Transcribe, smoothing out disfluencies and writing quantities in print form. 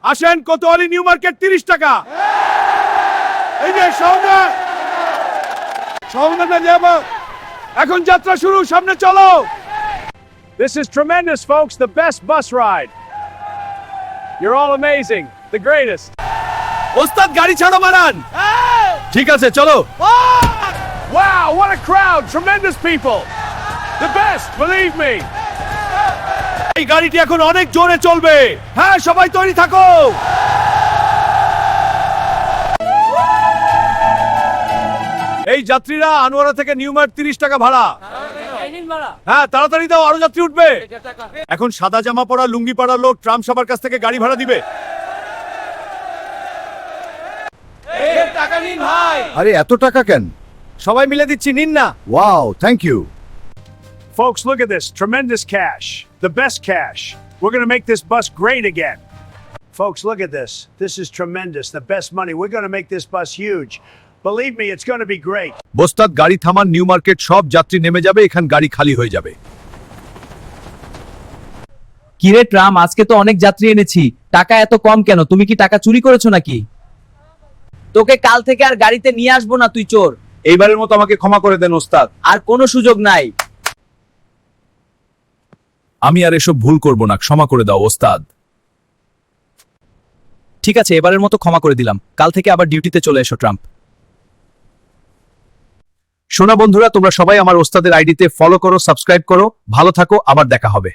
আসেন Kotwali new market 30 টাকা। এই যে সৌন্দর্য যাব, এখন যাত্রা শুরু, সামনে চলো। This is tremendous, folks, the best bus ride. You're all amazing, the greatest. ওস্তাদ গাড়ি ছাড়ো মারান। ঠিক আছে চলো। Wow, what a crowd, tremendous people. The best, believe me. এই গাড়িটি এখন অনেক জোরে চলবে। হ্যাঁ, সবাই তৈরি থাকো। এই যাত্রীরা আনোয়ারা থেকে নিউমার্ট 30 টাকা ভাড়া। হ্যাঁ, তাড়াতাড়ি দাও, আরো যাত্রী উঠবে। এখন সাদা জামা পরা লুঙ্গি পরা লোক ট্রাম সবার কাছ থেকে গাড়ি ভাড়া দিবে। টাকা নিন ভাই। আরে এত টাকা কেন? সবাই মিলে দিচ্ছি, নিন না। Wow, thank you. Folks, look at this tremendous cash, the best cash. We're going to make this bus great again. Folks, look at this. This is tremendous, the best money. We're going to make this bus huge. Believe me, it's going to be great. বস্তাদ গাড়ি থামান, new market সব যাত্রী নেমে যাবে, এখান গাড়ি খালি হয়ে যাবে। কিরে ট্রাম, আজকে তো অনেক যাত্রী এনেছি, টাকা এত কম কেন? তুমি কি টাকা চুরি করেছো নাকি? তোকে কাল থেকে আর গাড়িতে নিয়ে আসবো না, তুই চোর। এইবারের মতো আমাকে ক্ষমা করে দেন ওস্তাদ। আর কোনো সুযোগ নাই। আমি আর এসব ভুল করব না, ক্ষমা করে দাও ওস্তাদ। ঠিক আছে, এবারের মতো ক্ষমা করে দিলাম, কাল থেকে আবার ডিউটিতে চলে এসো ট্রাম্প। শোনা বন্ধুরা, তোমরা সবাই আমার ওস্তাদের আইডিতে ফলো করো, সাবস্ক্রাইব করো। ভালো থাকো, আবার দেখা হবে।